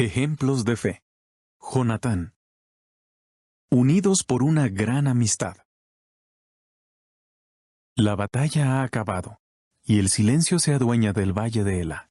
Ejemplos de fe. Jonatán. Unidos por una gran amistad. La batalla ha acabado, y el silencio se adueña del valle de Ela.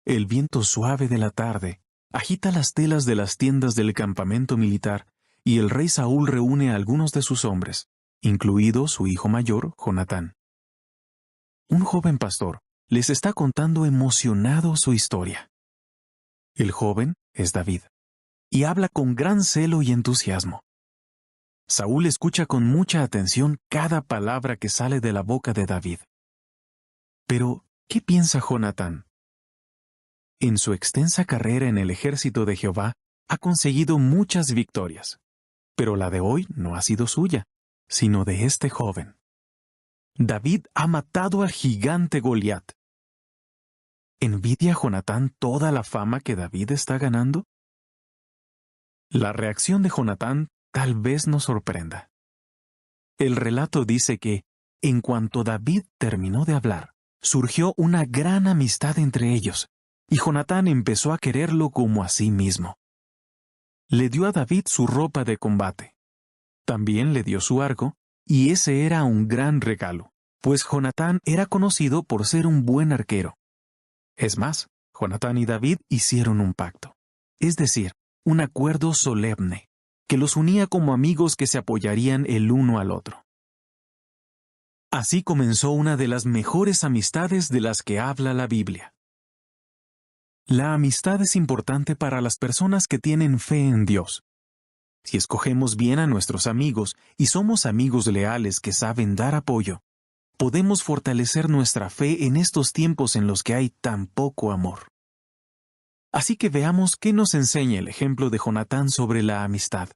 El viento suave de la tarde agita las telas de las tiendas del campamento militar, y el rey Saúl reúne a algunos de sus hombres, incluido su hijo mayor, Jonatán. Un joven pastor les está contando emocionado su historia. El joven es David, y habla con gran celo y entusiasmo. Saúl escucha con mucha atención cada palabra que sale de la boca de David. Pero, ¿qué piensa Jonatán? En su extensa carrera en el ejército de Jehová, ha conseguido muchas victorias, pero la de hoy no ha sido suya, sino de este joven. David ha matado al gigante Goliat. ¿Envidia Jonatán toda la fama que David está ganando? La reacción de Jonatán tal vez nos sorprenda. El relato dice que, en cuanto David terminó de hablar, surgió una gran amistad entre ellos, y Jonatán empezó a quererlo como a sí mismo. Le dio a David su ropa de combate. También le dio su arco, y ese era un gran regalo, pues Jonatán era conocido por ser un buen arquero. Es más, Jonatán y David hicieron un pacto, es decir, un acuerdo solemne, que los unía como amigos que se apoyarían el uno al otro. Así comenzó una de las mejores amistades de las que habla la Biblia. La amistad es importante para las personas que tienen fe en Dios. Si escogemos bien a nuestros amigos y somos amigos leales que saben dar apoyo, podemos fortalecer nuestra fe en estos tiempos en los que hay tan poco amor. Así que veamos qué nos enseña el ejemplo de Jonatán sobre la amistad.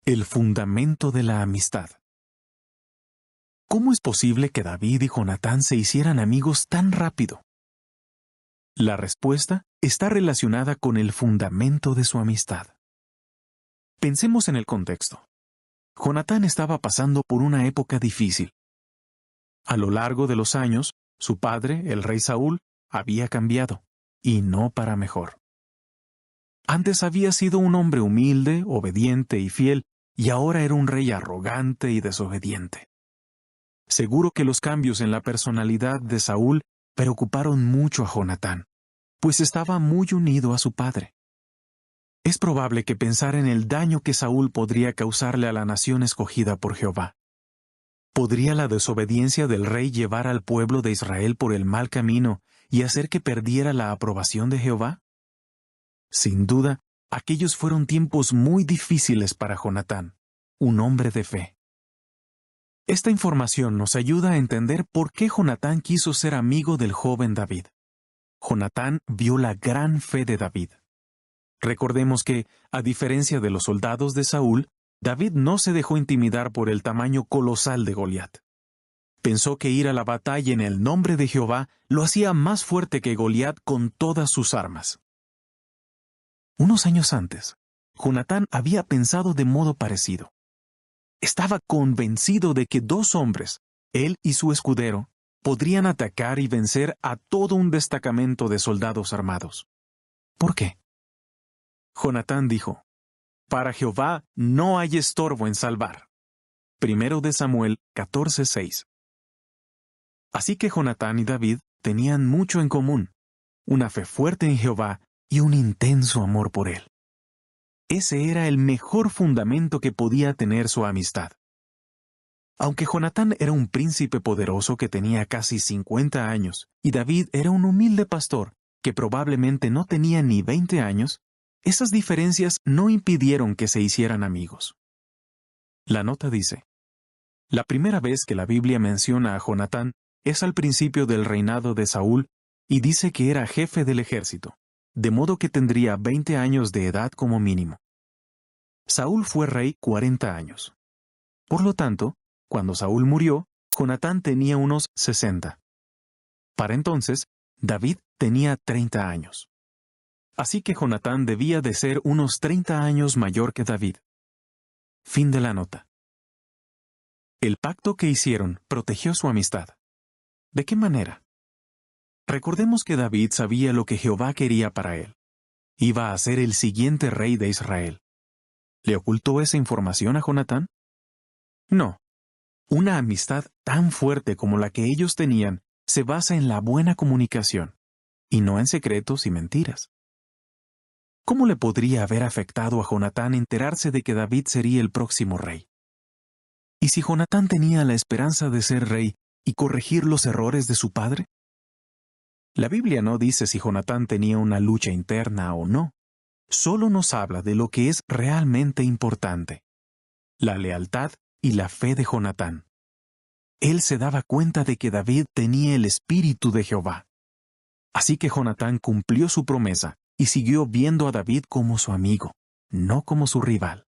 El fundamento de la amistad. ¿Cómo es posible que David y Jonatán se hicieran amigos tan rápido? La respuesta está relacionada con el fundamento de su amistad. Pensemos en el contexto. Jonatán estaba pasando por una época difícil. A lo largo de los años, su padre, el rey Saúl, había cambiado, y no para mejor. Antes había sido un hombre humilde, obediente y fiel, y ahora era un rey arrogante y desobediente. Seguro que los cambios en la personalidad de Saúl preocuparon mucho a Jonatán, pues estaba muy unido a su padre. Es probable que pensara en el daño que Saúl podría causarle a la nación escogida por Jehová. ¿Podría la desobediencia del rey llevar al pueblo de Israel por el mal camino y hacer que perdiera la aprobación de Jehová? Sin duda, aquellos fueron tiempos muy difíciles para Jonatán, un hombre de fe. Esta información nos ayuda a entender por qué Jonatán quiso ser amigo del joven David. Jonatán vio la gran fe de David. Recordemos que, a diferencia de los soldados de Saúl, David no se dejó intimidar por el tamaño colosal de Goliat. Pensó que ir a la batalla en el nombre de Jehová lo hacía más fuerte que Goliat con todas sus armas. Unos años antes, Jonatán había pensado de modo parecido. Estaba convencido de que dos hombres, él y su escudero, podrían atacar y vencer a todo un destacamento de soldados armados. ¿Por qué? Jonatán dijo: «Para Jehová no hay estorbo en salvar». 1 de Samuel 14:6. Así que Jonatán y David tenían mucho en común, una fe fuerte en Jehová y un intenso amor por él. Ese era el mejor fundamento que podía tener su amistad. Aunque Jonatán era un príncipe poderoso que tenía casi 50 años, y David era un humilde pastor que probablemente no tenía ni 20 años, esas diferencias no impidieron que se hicieran amigos. La nota dice: la primera vez que la Biblia menciona a Jonatán es al principio del reinado de Saúl y dice que era jefe del ejército, de modo que tendría 20 años de edad como mínimo. Saúl fue rey 40 años. Por lo tanto, cuando Saúl murió, Jonatán tenía unos 60. Para entonces, David tenía 30 años. Así que Jonatán debía de ser unos 30 años mayor que David. Fin de la nota. El pacto que hicieron protegió su amistad. ¿De qué manera? Recordemos que David sabía lo que Jehová quería para él. Iba a ser el siguiente rey de Israel. ¿Le ocultó esa información a Jonatán? No. Una amistad tan fuerte como la que ellos tenían se basa en la buena comunicación, y no en secretos y mentiras. ¿Cómo le podría haber afectado a Jonatán enterarse de que David sería el próximo rey? ¿Y si Jonatán tenía la esperanza de ser rey y corregir los errores de su padre? La Biblia no dice si Jonatán tenía una lucha interna o no. Solo nos habla de lo que es realmente importante: la lealtad y la fe de Jonatán. Él se daba cuenta de que David tenía el espíritu de Jehová. Así que Jonatán cumplió su promesa y siguió viendo a David como su amigo, no como su rival.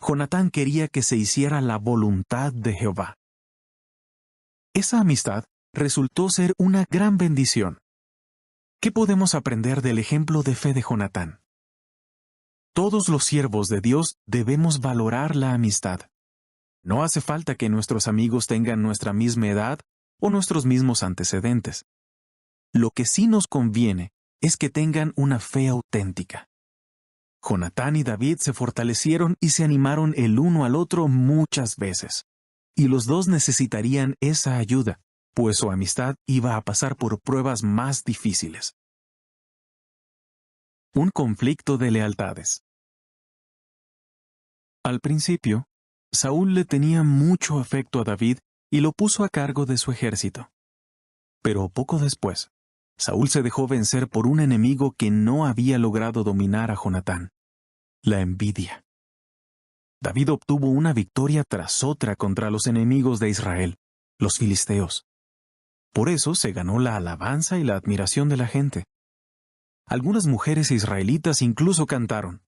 Jonatán quería que se hiciera la voluntad de Jehová. Esa amistad resultó ser una gran bendición. ¿Qué podemos aprender del ejemplo de fe de Jonatán? Todos los siervos de Dios debemos valorar la amistad. No hace falta que nuestros amigos tengan nuestra misma edad o nuestros mismos antecedentes. Lo que sí nos conviene es que tengan una fe auténtica. Jonatán y David se fortalecieron y se animaron el uno al otro muchas veces. Y los dos necesitarían esa ayuda, pues su amistad iba a pasar por pruebas más difíciles. Un conflicto de lealtades. Al principio, Saúl le tenía mucho afecto a David y lo puso a cargo de su ejército. Pero poco después, Saúl se dejó vencer por un enemigo que no había logrado dominar a Jonatán: la envidia. David obtuvo una victoria tras otra contra los enemigos de Israel, los filisteos. Por eso se ganó la alabanza y la admiración de la gente. Algunas mujeres israelitas incluso cantaron: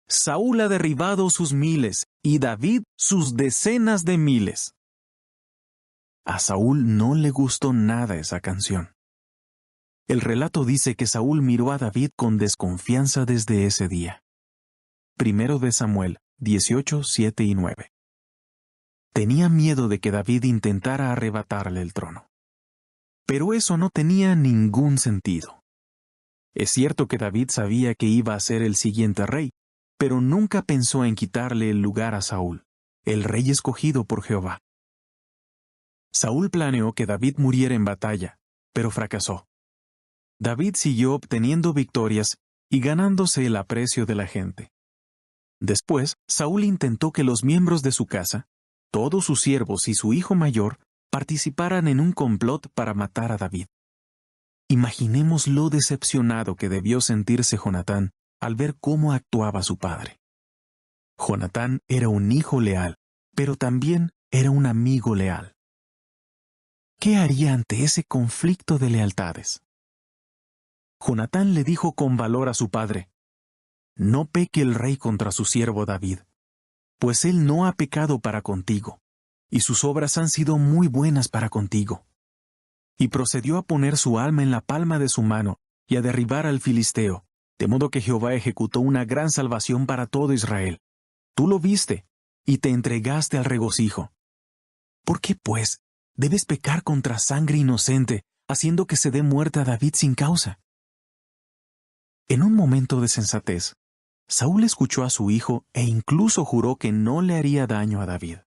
Saúl ha derribado sus miles y David sus decenas de miles. A Saúl no le gustó nada esa canción. El relato dice que Saúl miró a David con desconfianza desde ese día. 1 de Samuel 18, 7 y 9. Tenía miedo de que David intentara arrebatarle el trono. Pero eso no tenía ningún sentido. Es cierto que David sabía que iba a ser el siguiente rey, pero nunca pensó en quitarle el lugar a Saúl, el rey escogido por Jehová. Saúl planeó que David muriera en batalla, pero fracasó. David siguió obteniendo victorias y ganándose el aprecio de la gente. Después, Saúl intentó que los miembros de su casa, todos sus siervos y su hijo mayor, participaran en un complot para matar a David. Imaginemos lo decepcionado que debió sentirse Jonatán al ver cómo actuaba su padre. Jonatán era un hijo leal, pero también era un amigo leal. ¿Qué haría ante ese conflicto de lealtades? Jonatán le dijo con valor a su padre: No peque el rey contra su siervo David, pues él no ha pecado para contigo, y sus obras han sido muy buenas para contigo. Y procedió a poner su alma en la palma de su mano y a derribar al filisteo, de modo que Jehová ejecutó una gran salvación para todo Israel. Tú lo viste, y te entregaste al regocijo. ¿Por qué, pues, debes pecar contra sangre inocente, haciendo que se dé muerte a David sin causa? En un momento de sensatez, Saúl escuchó a su hijo e incluso juró que no le haría daño a David.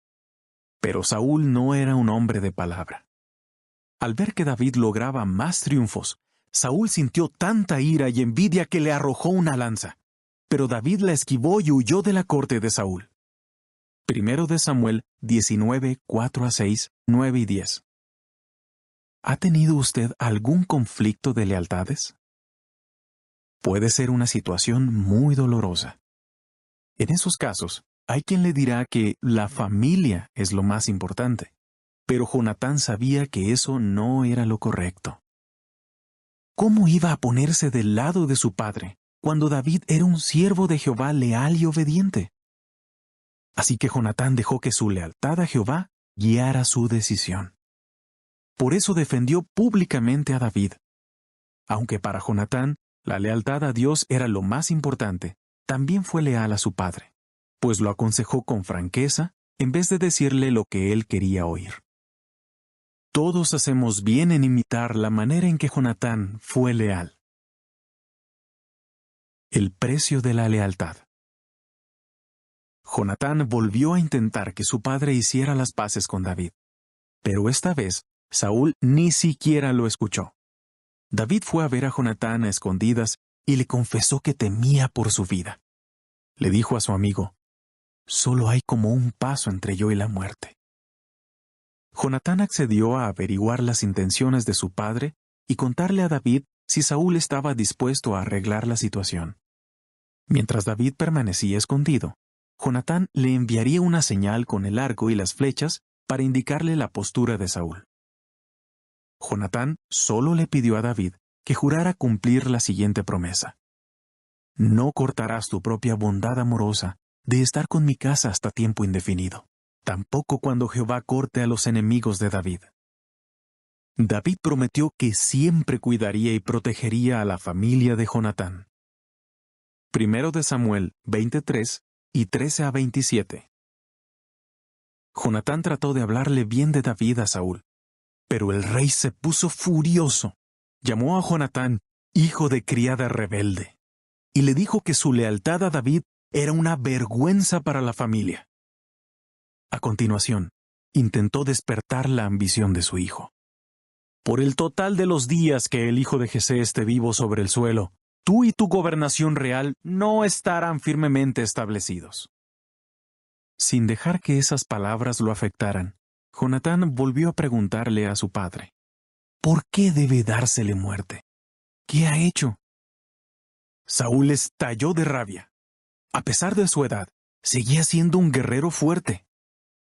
Pero Saúl no era un hombre de palabra. Al ver que David lograba más triunfos, Saúl sintió tanta ira y envidia que le arrojó una lanza. Pero David la esquivó y huyó de la corte de Saúl. 1 de Samuel 19, 4 a 6, 9 y 10. ¿Ha tenido usted algún conflicto de lealtades? Puede ser una situación muy dolorosa. En esos casos, hay quien le dirá que la familia es lo más importante, pero Jonatán sabía que eso no era lo correcto. ¿Cómo iba a ponerse del lado de su padre cuando David era un siervo de Jehová leal y obediente? Así que Jonatán dejó que su lealtad a Jehová guiara su decisión. Por eso defendió públicamente a David. Aunque para Jonatán la lealtad a Dios era lo más importante, también fue leal a su padre, pues lo aconsejó con franqueza en vez de decirle lo que él quería oír. Todos hacemos bien en imitar la manera en que Jonatán fue leal. El precio de la lealtad. Jonatán volvió a intentar que su padre hiciera las paces con David. Pero esta vez, Saúl ni siquiera lo escuchó. David fue a ver a Jonatán a escondidas y le confesó que temía por su vida. Le dijo a su amigo: «Solo hay como un paso entre yo y la muerte». Jonatán accedió a averiguar las intenciones de su padre y contarle a David si Saúl estaba dispuesto a arreglar la situación. Mientras David permanecía escondido, Jonatán le enviaría una señal con el arco y las flechas para indicarle la postura de Saúl. Jonatán solo le pidió a David que jurara cumplir la siguiente promesa: «No cortarás tu propia bondad amorosa de estar con mi casa hasta tiempo indefinido, tampoco cuando Jehová corte a los enemigos de David». David prometió que siempre cuidaría y protegería a la familia de Jonatán. 1 de Samuel 23 y 13 a 27. Jonatán trató de hablarle bien de David a Saúl, pero el rey se puso furioso. Llamó a Jonatán hijo de criada rebelde y le dijo que su lealtad a David era una vergüenza para la familia. A continuación, intentó despertar la ambición de su hijo. «Por el total de los días que el hijo de Jesé esté vivo sobre el suelo, tú y tu gobernación real no estarán firmemente establecidos». Sin dejar que esas palabras lo afectaran, Jonatán volvió a preguntarle a su padre: «¿Por qué debe dársele muerte? ¿Qué ha hecho?». Saúl estalló de rabia. A pesar de su edad, seguía siendo un guerrero fuerte.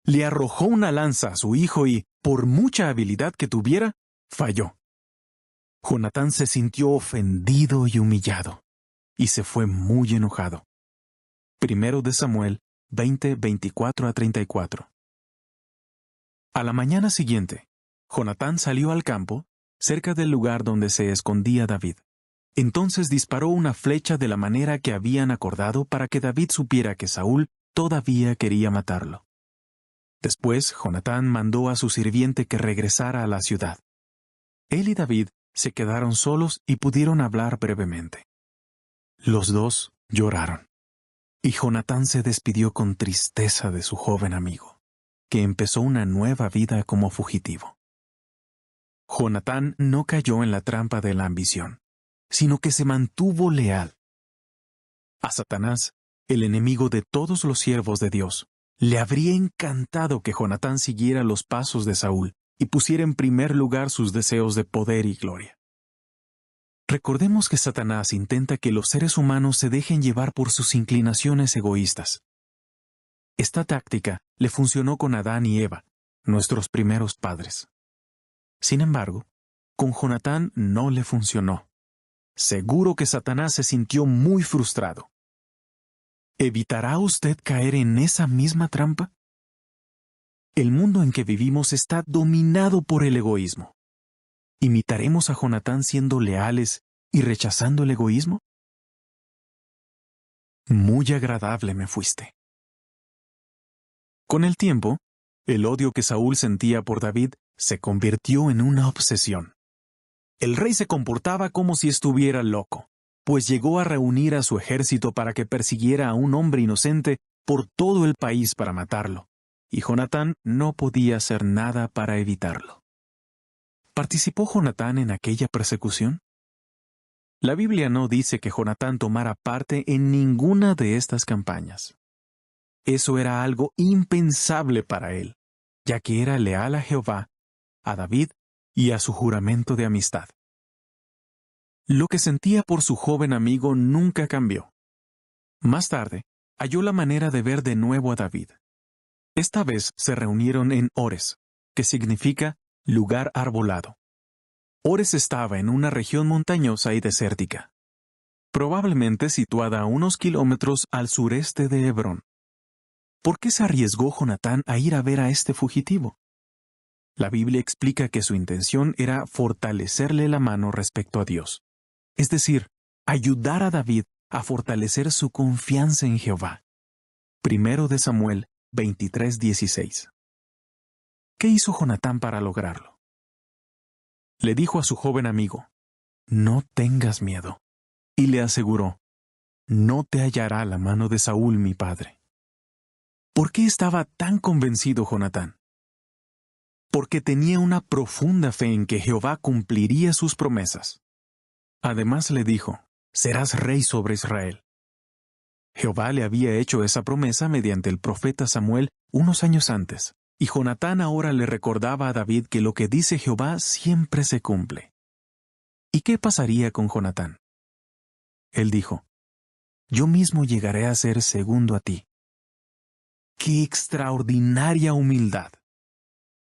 Le arrojó una lanza a su hijo y, por mucha habilidad que tuviera, falló. Jonatán se sintió ofendido y humillado, y se fue muy enojado. 1 de Samuel 20, 24 a 34. A la mañana siguiente, Jonatán salió al campo, cerca del lugar donde se escondía David. Entonces disparó una flecha de la manera que habían acordado para que David supiera que Saúl todavía quería matarlo. Después, Jonatán mandó a su sirviente que regresara a la ciudad. Él y David se quedaron solos y pudieron hablar brevemente. Los dos lloraron, y Jonatán se despidió con tristeza de su joven amigo, que empezó una nueva vida como fugitivo. Jonatán no cayó en la trampa de la ambición, sino que se mantuvo leal. A Satanás, el enemigo de todos los siervos de Dios, le habría encantado que Jonatán siguiera los pasos de Saúl y pusiera en primer lugar sus deseos de poder y gloria. Recordemos que Satanás intenta que los seres humanos se dejen llevar por sus inclinaciones egoístas. Esta táctica le funcionó con Adán y Eva, nuestros primeros padres. Sin embargo, con Jonatán no le funcionó. Seguro que Satanás se sintió muy frustrado. ¿Evitará usted caer en esa misma trampa? El mundo en que vivimos está dominado por el egoísmo. ¿Imitaremos a Jonatán siendo leales y rechazando el egoísmo? Muy agradable me fuiste. Con el tiempo, el odio que Saúl sentía por David se convirtió en una obsesión. El rey se comportaba como si estuviera loco, pues llegó a reunir a su ejército para que persiguiera a un hombre inocente por todo el país para matarlo, y Jonatán no podía hacer nada para evitarlo. ¿Participó Jonatán en aquella persecución? La Biblia no dice que Jonatán tomara parte en ninguna de estas campañas. Eso era algo impensable para él, ya que era leal a Jehová, a David y a su juramento de amistad. Lo que sentía por su joven amigo nunca cambió. Más tarde, halló la manera de ver de nuevo a David. Esta vez se reunieron en Ores, que significa lugar arbolado. Ores estaba en una región montañosa y desértica, probablemente situada a unos kilómetros al sureste de Hebrón. ¿Por qué se arriesgó Jonatán a ir a ver a este fugitivo? La Biblia explica que su intención era fortalecerle la mano respecto a Dios, es decir, ayudar a David a fortalecer su confianza en Jehová. 1 de Samuel 23:16. ¿Qué hizo Jonatán para lograrlo? le dijo a su joven amigo, «No tengas miedo», y le aseguró, «No te hallará la mano de Saúl, mi padre». ¿Por qué estaba tan convencido Jonatán? Porque tenía una profunda fe en que Jehová cumpliría sus promesas. Además le dijo, «Serás rey sobre Israel». Jehová le había hecho esa promesa mediante el profeta Samuel unos años antes, y Jonatán ahora le recordaba a David que lo que dice Jehová siempre se cumple. ¿Y qué pasaría con Jonatán? Él dijo, «Yo mismo llegaré a ser segundo a ti». ¡Qué extraordinaria humildad!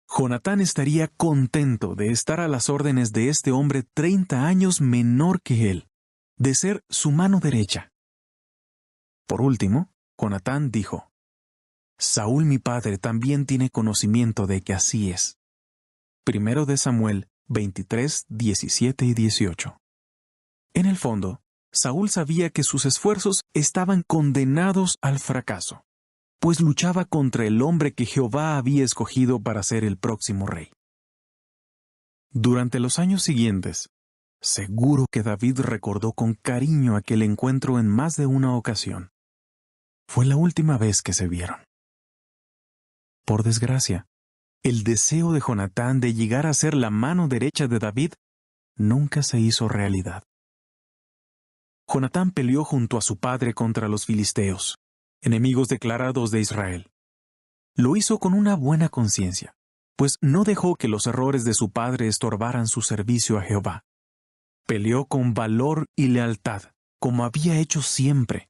Jonatán estaría contento de estar a las órdenes de este hombre 30 años menor que él, de ser su mano derecha. Por último, Jonatán dijo, «Saúl mi padre también tiene conocimiento de que así es». Primero de Samuel 23, 17 y 18. En el fondo, Saúl sabía que sus esfuerzos estaban condenados al fracaso, pues luchaba contra el hombre que Jehová había escogido para ser el próximo rey. Durante los años siguientes, seguro que David recordó con cariño aquel encuentro en más de una ocasión. Fue la última vez que se vieron. Por desgracia, el deseo de Jonatán de llegar a ser la mano derecha de David nunca se hizo realidad. Jonatán peleó junto a su padre contra los filisteos, enemigos declarados de Israel. Lo hizo con una buena conciencia, pues no dejó que los errores de su padre estorbaran su servicio a Jehová. Peleó con valor y lealtad, como había hecho siempre.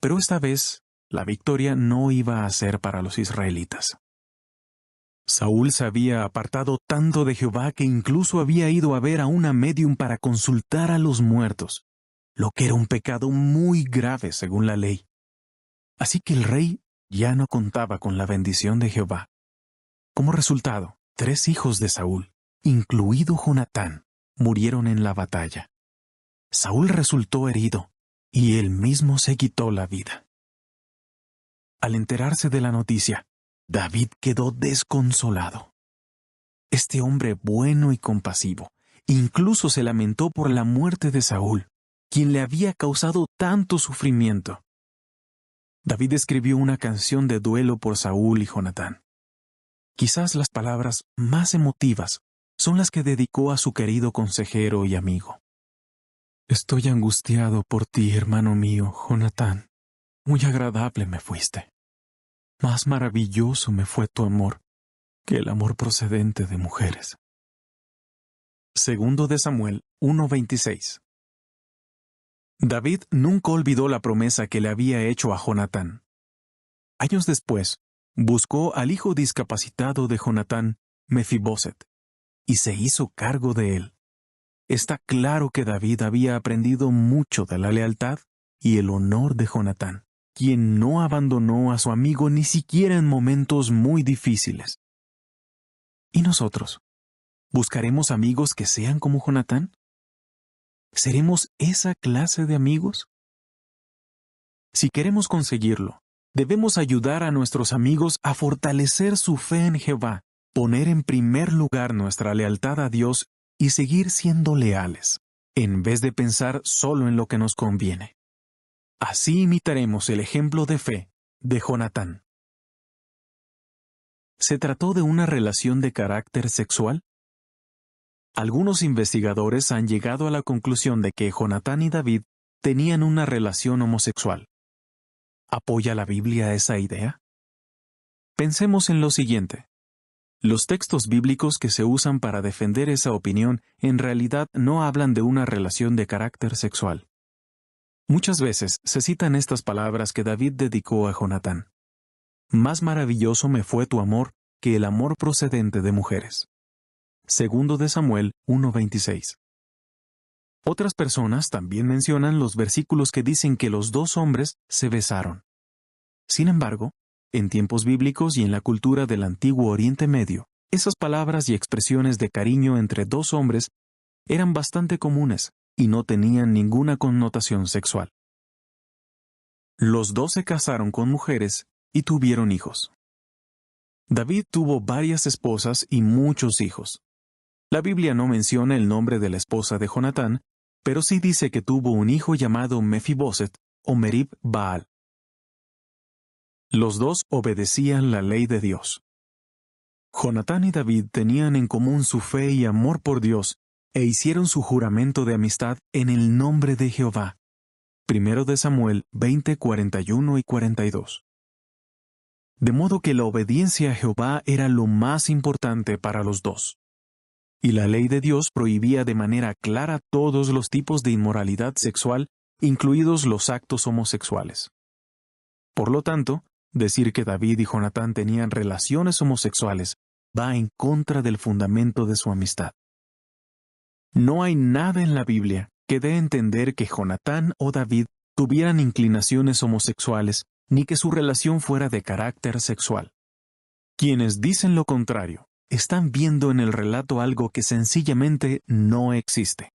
Pero esta vez, la victoria no iba a ser para los israelitas. Saúl se había apartado tanto de Jehová que incluso había ido a ver a una médium para consultar a los muertos, lo que era un pecado muy grave según la ley. Así que el rey ya no contaba con la bendición de Jehová. Como resultado, 3 hijos de Saúl, incluido Jonatán, murieron en la batalla. Saúl resultó herido, y él mismo se quitó la vida. Al enterarse de la noticia, David quedó desconsolado. Este hombre bueno y compasivo incluso se lamentó por la muerte de Saúl, quien le había causado tanto sufrimiento. David escribió una canción de duelo por Saúl y Jonatán. Quizás las palabras más emotivas son las que dedicó a su querido consejero y amigo. «Estoy angustiado por ti, hermano mío, Jonatán. Muy agradable me fuiste. Más maravilloso me fue tu amor que el amor procedente de mujeres». Segundo de Samuel 1:26. David nunca olvidó la promesa que le había hecho a Jonatán. Años después, buscó al hijo discapacitado de Jonatán, Mefiboset, y se hizo cargo de él. Está claro que David había aprendido mucho de la lealtad y el honor de Jonatán, quien no abandonó a su amigo ni siquiera en momentos muy difíciles. ¿Y nosotros? ¿Buscaremos amigos que sean como Jonatán? ¿Seremos esa clase de amigos? Si queremos conseguirlo, debemos ayudar a nuestros amigos a fortalecer su fe en Jehová, poner en primer lugar nuestra lealtad a Dios y seguir siendo leales, en vez de pensar solo en lo que nos conviene. Así imitaremos el ejemplo de fe de Jonatán. ¿Se trató de una relación de carácter sexual? Algunos investigadores han llegado a la conclusión de que Jonatán y David tenían una relación homosexual. ¿Apoya la Biblia esa idea? Pensemos en lo siguiente. Los textos bíblicos que se usan para defender esa opinión en realidad no hablan de una relación de carácter sexual. Muchas veces se citan estas palabras que David dedicó a Jonatán. «Más maravilloso me fue tu amor que el amor procedente de mujeres». Segundo de Samuel 1:26. Otras personas también mencionan los versículos que dicen que los 2 hombres se besaron. Sin embargo, en tiempos bíblicos y en la cultura del antiguo Oriente Medio, esas palabras y expresiones de cariño entre 2 hombres eran bastante comunes y no tenían ninguna connotación sexual. Los 2 se casaron con mujeres y tuvieron hijos. David tuvo varias esposas y muchos hijos. La Biblia no menciona el nombre de la esposa de Jonatán, pero sí dice que tuvo un hijo llamado Mefiboset o Merib Baal. Los dos obedecían la ley de Dios. Jonatán y David tenían en común su fe y amor por Dios e hicieron su juramento de amistad en el nombre de Jehová. 1 de Samuel 20, 41 y 42. De modo que la obediencia a Jehová era lo más importante para los dos. Y la ley de Dios prohibía de manera clara todos los tipos de inmoralidad sexual, incluidos los actos homosexuales. Por lo tanto, decir que David y Jonatán tenían relaciones homosexuales va en contra del fundamento de su amistad. No hay nada en la Biblia que dé a entender que Jonatán o David tuvieran inclinaciones homosexuales, ni que su relación fuera de carácter sexual. Quienes dicen lo contrario están viendo en el relato algo que sencillamente no existe.